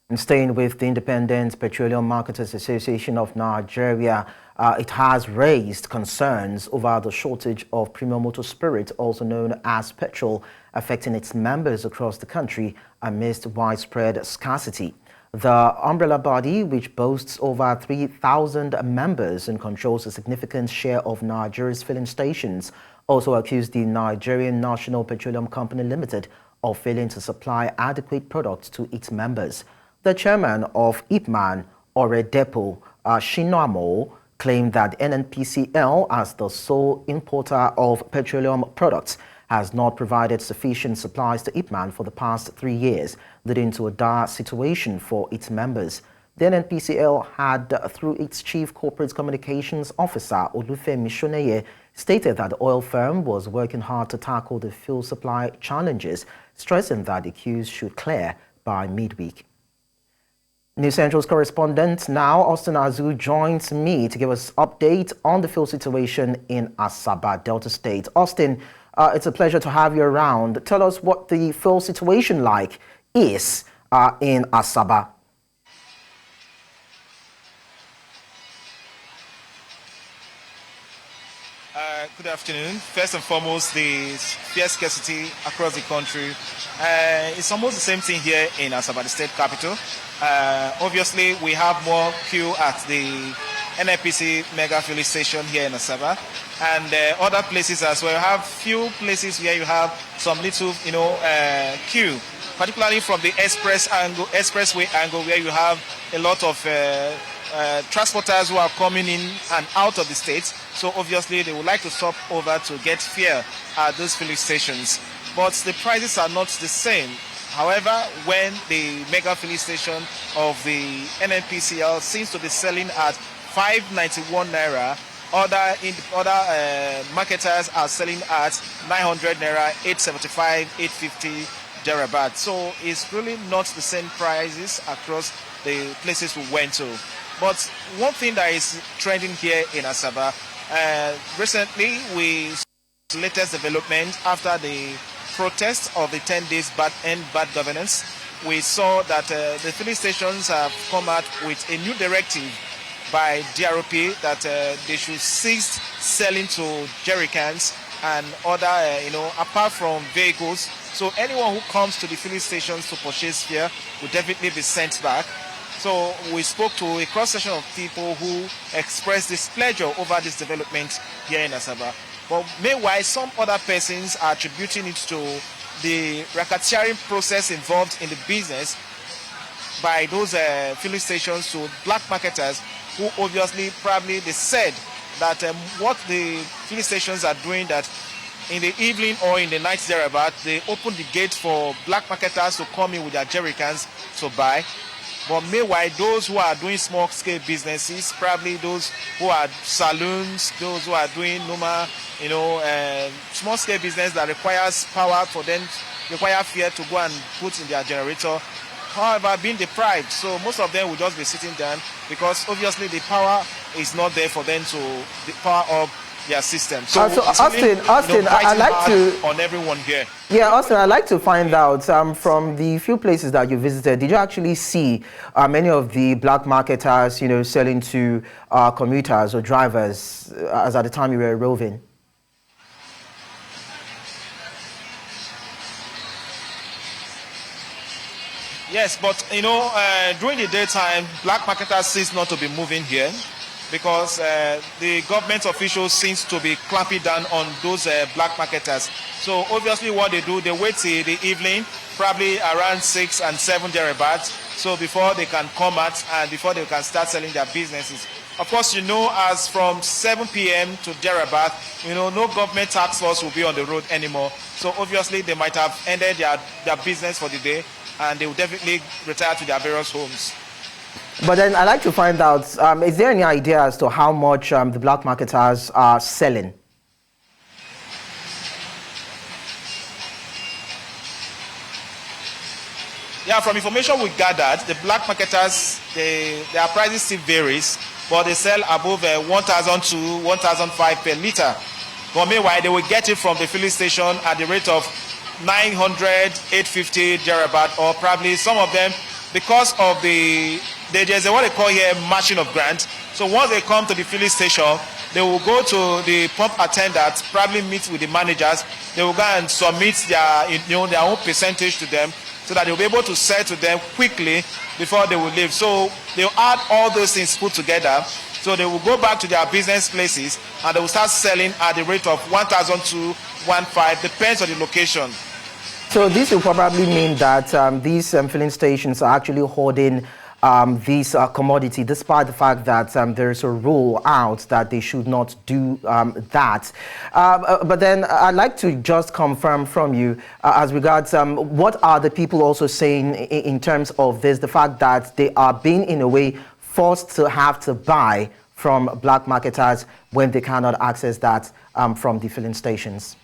And staying with the Independent Petroleum Marketers Association of Nigeria, it has raised concerns over the shortage of premium motor spirit, also known as petrol, affecting its members across the country amidst widespread scarcity. The umbrella body, which boasts over 3,000 members and controls a significant share of Nigeria's filling stations, also accused the Nigerian National Petroleum Company Limited of failing to supply adequate products to its members. The chairman of IPMAN, Shina Amoo, claimed that NNPCL, as the sole importer of petroleum products, has not provided sufficient supplies to IPMAN for the past 3 years, leading to a dire situation for its members. The NNPCL had, through its Chief Corporate Communications Officer, Olufemi Soneye, stated that the oil firm was working hard to tackle the fuel supply challenges, stressing that the queues should clear by midweek. News Central's correspondent now, Austin Azu, joins me to give us update on the fuel situation in Asaba, Delta State. Austin, it's a pleasure to have you around. Tell us what the fuel situation is in Asaba. Good afternoon. First and foremost, the fare scarcity across the country. It's almost the same thing here in Asaba, the state capital. Obviously, we have more queue at the NNPC mega filling station here in Asaba, and other places as well. You have few places where you have some little, queue, particularly from the expressway angle, where you have a lot of transporters who are coming in and out of the state. So obviously they would like to stop over to get fare at those filling stations. But the prices are not the same. However, when the mega filling station of the NNPCL seems to be selling at 591 naira, other marketers are selling at 900 naira, 875, 850 thereabout. So it's really not the same prices across the places we went to. But one thing that is trending here in Asaba, recently we saw the latest development after the protest of the 10 days bad governance. We saw that the filling stations have come out with a new directive by DRP that they should cease selling to jerrycans and other, apart from vehicles. So anyone who comes to the filling stations to purchase fare will definitely be sent back. So we spoke to a cross-section of people who expressed displeasure over this development here in Asaba. But meanwhile, some other persons are attributing it to the racketeering process involved in the business by those filling stations to black marketers who obviously probably they said that what the filling stations are doing, that in the evening or in the night thereabout, they open the gate for black marketers to come in with their jerrycans to buy. But meanwhile, those who are doing small-scale businesses, probably those who are saloons, those who are doing normal, small-scale business that requires power for them, require fare to go and put in their generator, however, being deprived. So most of them will just be sitting down because obviously the power is not there for them to power up their system. So Austin, I'd like to on everyone here. Yeah, Austin, I'd like to find out from the few places that you visited, did you actually see many of the black marketers, selling to commuters or drivers as at the time you were roving? Yes, but during the daytime, black marketers cease not to be moving here, because the government officials seems to be clamping down on those black marketers. So obviously what they do, they wait till the evening, probably around 6 and 7 thereabouts, so before they can come out and before they can start selling their businesses. Of course, as from 7 p.m. to thereabout, no government task force will be on the road anymore. So obviously they might have ended their business for the day and they will definitely retire to their various homes. But then I'd like to find out, is there any idea as to how much the black marketers are selling? Yeah, from information we gathered, the black marketers, their prices still varies, but they sell above 1,000 to 1,005 per liter. But meanwhile, they will get it from the filling station at the rate of 900, 850 thereabout, or probably some of them because of there's what they call here matching of grant. So once they come to the filling station, they will go to the pump attendant, probably meet with the managers. They will go and submit their own percentage to them, so that they'll be able to sell to them quickly before they will leave. So they'll add all those things put together. So they will go back to their business places and they will start selling at the rate of 1,215, depends on the location. So this will probably mean that these filling stations are actually holding this commodity, despite the fact that there's a rule out that they should not do that. But then I'd like to just confirm from you as regards what are the people also saying in terms of this, the fact that they are being in a way forced to have to buy from black marketers when they cannot access that from the filling stations.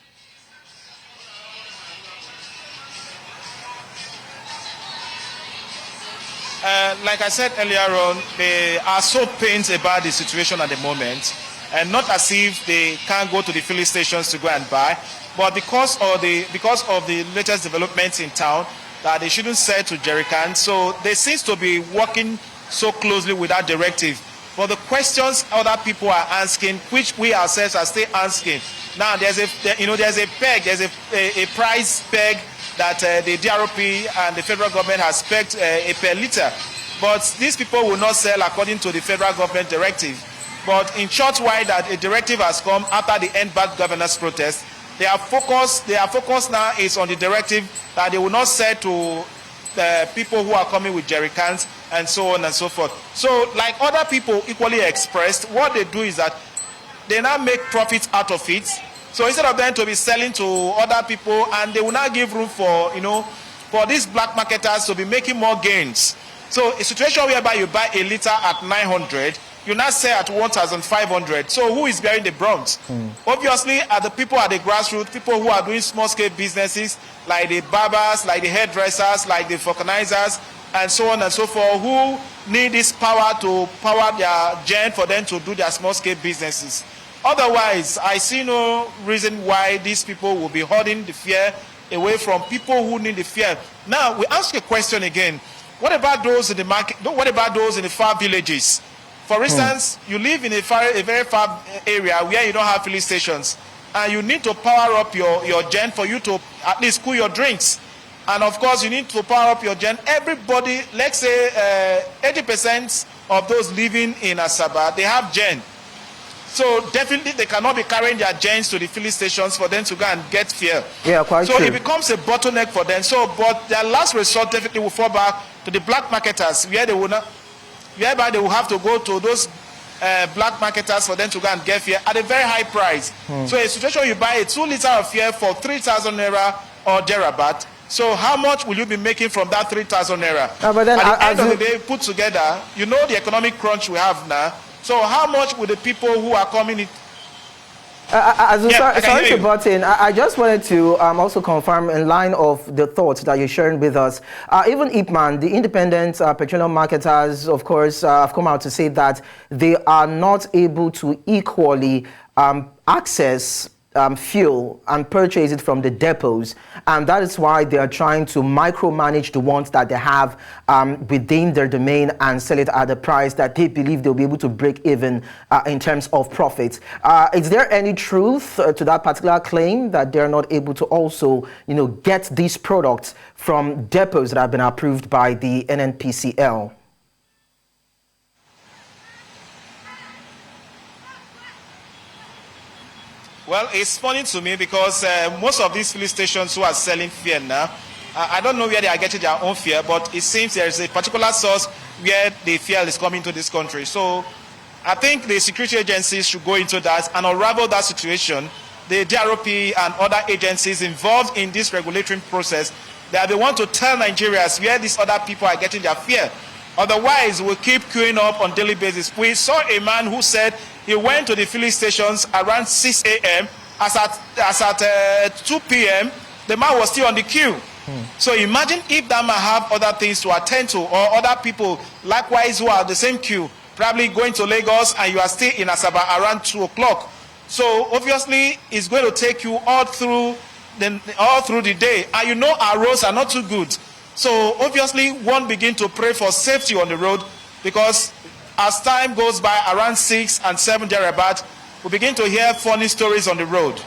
Like I said earlier on, they are so pained about the situation at the moment, and not as if they can't go to the filling stations to go and buy, but because of the latest developments in town, that they shouldn't sell to jerry cans. So they seem to be working so closely with that directive. But the questions other people are asking, which we ourselves are still asking. Now there's a peg, there's a price peg that the DRP and the federal government has pegged a per liter. But these people will not sell according to the federal government directive. But in short while that a directive has come after the End Bad Governance protest, their focus now is on the directive that they will not sell to people who are coming with jerry cans and so on and so forth. So like other people equally expressed, what they do is that they now make profits out of it. So instead of them to be selling to other people, and they will not give room for, for these black marketers to be making more gains. So a situation whereby you buy a liter at 900, you now sell at 1,500. So who is bearing the brunt? Obviously, are the people at the grassroots, people who are doing small-scale businesses, like the barbers, like the hairdressers, like the vulcanizers, and so on and so forth, who need this power to power their gen for them to do their small-scale businesses. Otherwise, I see no reason why these people will be holding the fear away from people who need the fear. Now, we ask a question again. What about those in the market? What about those in the far villages? For instance, you live in a very far area where you don't have filling stations, and you need to power up your gen for you to at least cool your drinks. And of course, you need to power up your gen. Everybody, let's say 80% of those living in Asaba, they have gen. So definitely they cannot be carrying their gens to the filling stations for them to go and get fuel. Yeah, quite true. So it becomes a bottleneck for them. So, but their last resort definitely will fall back to the black marketers, where they will not, whereby they will have to go to those black marketers for them to go and get fuel at a very high price. So a situation you buy a 2 liter of fuel for 3,000 naira or thereabout. So how much will you be making from that 3,000 naira? But then at the end of the day, put together, you know the economic crunch we have now. So how much will the people who are coming in? Sorry to butt in. I just wanted to also confirm, in line of the thoughts that you're sharing with us, even IPMAN, the independent petroleum marketers, of course, have come out to say that they are not able to equally access fuel and purchase it from the depots, and that is why they are trying to micromanage the ones that they have within their domain and sell it at the price that they believe they'll be able to break even in terms of profits. Is there any truth to that particular claim, that they're not able to also, get these products from depots that have been approved by the NNPCL? Well, it's funny to me because most of these filling stations who are selling fuel now, I don't know where they are getting their own fuel, but it seems there is a particular source where the fuel is coming to this country. So I think the security agencies should go into that and unravel that situation. The DRP and other agencies involved in this regulatory process, that they want to tell Nigerians where these other people are getting their fuel. Otherwise, we'll keep queuing up on daily basis. We saw a man who said he went to the filling stations around 6 a.m. As at 2 p.m., the man was still on the queue. So imagine if that man have other things to attend to, or other people likewise who are the same queue, probably going to Lagos, and you are still in Asaba around 2 o'clock. So obviously, it's going to take you all through the day. And our roads are not too good. So obviously, one begin to pray for safety on the road, because as time goes by, around 6 and 7 thereabout, we begin to hear funny stories on the road.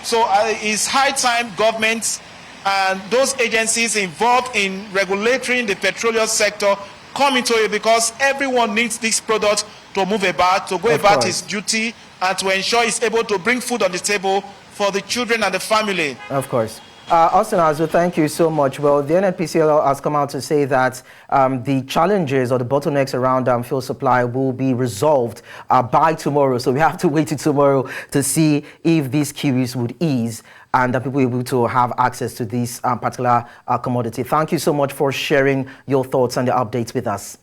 So it's high time governments and those agencies involved in regulating the petroleum sector come into it, because everyone needs this product to move about, to go about his duty, and to ensure he's able to bring food on the table for the children and the family. Of course. Austin Azu, thank you so much. Well, the NNPCL has come out to say that the challenges or the bottlenecks around fuel supply will be resolved by tomorrow. So we have to wait till tomorrow to see if these queues would ease and that people will be able to have access to this particular commodity. Thank you so much for sharing your thoughts and the updates with us.